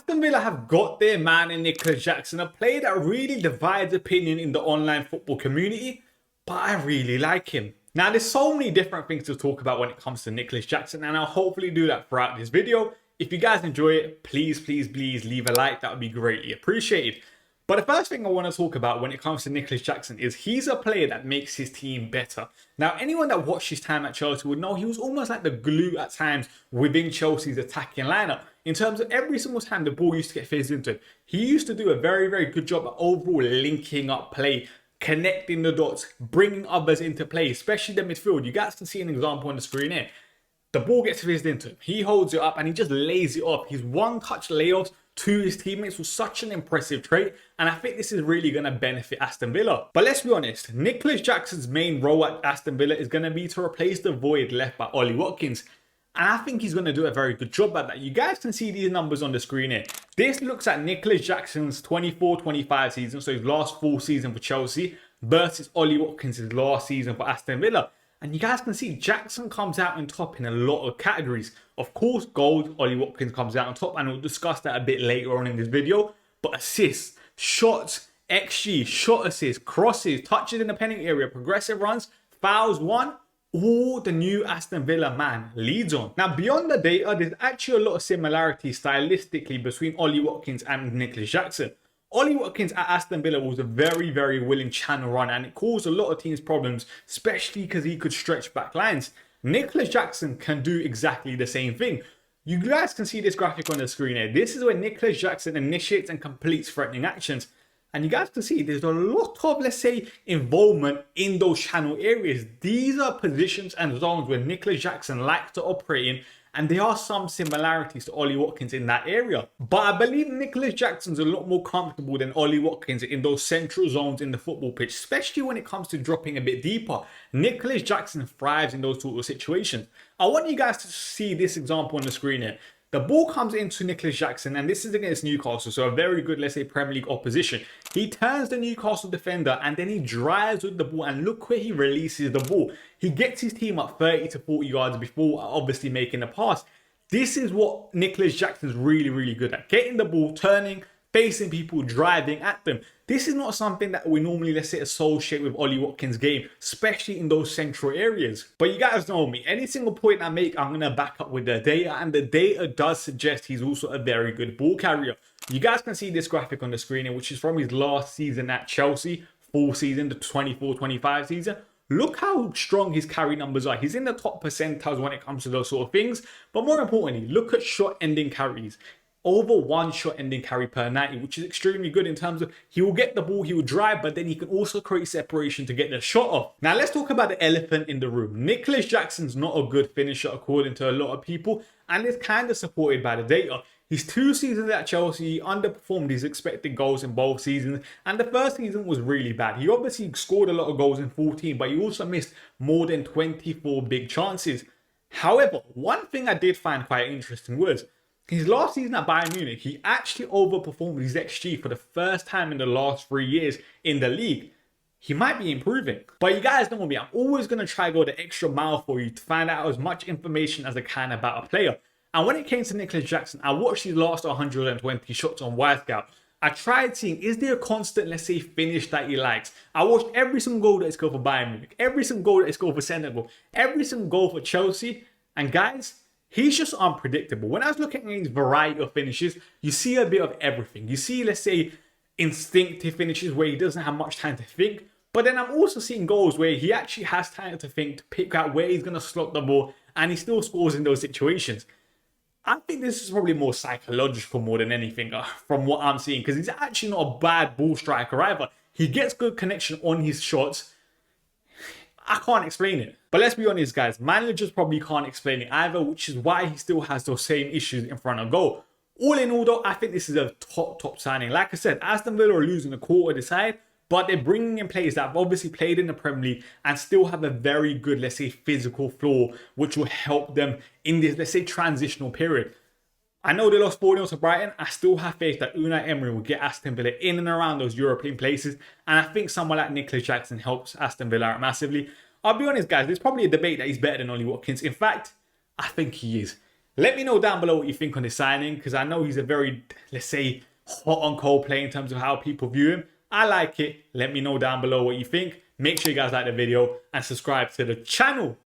Aston Villa have got their man in Nicolas Jackson, a player that really divides opinion in the online football community, but I really like him. Now, there's so many different things to talk about when it comes to Nicolas Jackson, and I'll hopefully do that throughout this video. If you guys enjoy it, please leave a like. That would be greatly appreciated. But the first thing I want to talk about when it comes to Nicolas Jackson is he's a player that makes his team better. Now, anyone that watched his time at Chelsea would know he was almost like the glue at times within Chelsea's attacking lineup. In terms of every single time the ball used to get fizzed into him, he used to do a very good job at overall linking up play, connecting the dots, bringing others into play, especially the midfield. You guys can see an example on the screen here. The ball gets fizzed into him. He holds it up and he just lays it off. His one-touch layoffs to his teammates was such an impressive trait, and I think this is really going to benefit Aston Villa. But let's be honest, Nicolas Jackson's main role at Aston Villa is going to be to replace the void left by Ollie Watkins, and I think he's going to do a very good job at that. You guys can see these numbers on the screen here. This looks at Nicolas Jackson's 24-25 season, so his last full season for Chelsea, versus Ollie Watkins' last season for Aston Villa. And you guys can see Jackson comes out on top in a lot of categories. Of course, goals, Ollie Watkins comes out on top, and we'll discuss that a bit later on in this video. But assists, shots, XG, shot assists, crosses, touches in the penalty area, progressive runs, fouls won, all the new Aston Villa man leads on. Now, beyond the data, there's actually a lot of similarities stylistically between Ollie Watkins and Nicolas Jackson. Ollie Watkins at Aston Villa was a very willing channel runner, and it caused a lot of teams problems, especially because he could stretch back lines. Nicolas Jackson can do exactly the same thing. You guys can see this graphic on the screen here. This is where Nicolas Jackson initiates and completes threatening actions. And you guys can see there's a lot of, let's say, involvement in those channel areas. These are positions and zones where Nicolas Jackson likes to operate in, and there are some similarities to Ollie Watkins in that area. But I believe Nicolas Jackson's a lot more comfortable than Ollie Watkins in those central zones in the football pitch, especially when it comes to dropping a bit deeper. Nicolas Jackson thrives in those sort of situations. I want you guys to see this example on the screen here. The ball comes into Nicolas Jackson, and this is against Newcastle, so a very good, let's say, Premier League opposition. He turns the Newcastle defender, and then he drives with the ball, and look where he releases the ball. He gets his team up 30 to 40 yards before obviously making the pass. This is what Nicolas Jackson's really good at. Getting the ball, turning, facing people, driving at them. This is not something that we normally, let's say, associate with Ollie Watkins' game, especially in those central areas. But you guys know me. Any single point I make, I'm going to back up with the data, and the data does suggest he's also a very good ball carrier. You guys can see this graphic on the screen here, which is from his last season at Chelsea, full season, the 24-25 season. Look how strong his carry numbers are. He's in the top percentiles when it comes to those sort of things. But more importantly, look at shot-ending carries. Over one shot-ending carry per 90, which is extremely good in terms of he will get the ball, he will drive, but then he can also create separation to get the shot off. Now, let's talk about the elephant in the room. Nicolas Jackson's not a good finisher according to a lot of people, and it's kind of supported by the data. His 2 seasons at Chelsea, he underperformed his expected goals in both seasons, and the first season was really bad. He obviously scored a lot of goals in 14, but he also missed more than 24 big chances. However, one thing I did find quite interesting was his last season at Bayern Munich, he actually overperformed his XG for the first time in the last 3 years in the league. He might be improving. But you guys know me, I'm always going to try to go the extra mile for you to find out as much information as I can about a player. And when it came to Nicolas Jackson, I watched his last 120 shots on Scout. I tried seeing, is there a constant, let's say, finish that he likes? I watched every single goal that he scored for Bayern Munich, every single goal that he scored for Senegal, every single goal for Chelsea. And guys, he's just unpredictable. When I was looking at his variety of finishes, you see a bit of everything. You see, let's say, instinctive finishes where he doesn't have much time to think. But then I'm also seeing goals where he actually has time to think, to pick out where he's going to slot the ball, and he still scores in those situations. I think this is probably more psychological more than anything from what I'm seeing, because he's actually not a bad ball striker either. He gets good connection on his shots. I can't explain it. But let's be honest, guys. Managers probably can't explain it either, which is why he still has those same issues in front of goal. All in all, though, I think this is a top signing. Like I said, Aston Villa are losing a quarter of the side, but they're bringing in players that have obviously played in the Premier League and still have a very good, let's say, physical floor, which will help them in this, let's say, transitional period. I know they lost 4-0 to Brighton. I still have faith that Unai Emery will get Aston Villa in and around those European places. And I think someone like Nicolas Jackson helps Aston Villa out massively. I'll be honest, guys, there's probably a debate that he's better than Ollie Watkins. In fact, I think he is. Let me know down below what you think on this signing, because I know he's a very, let's say, hot on cold player in terms of how people view him. I like it. Let me know down below what you think. Make sure you guys like the video and subscribe to the channel.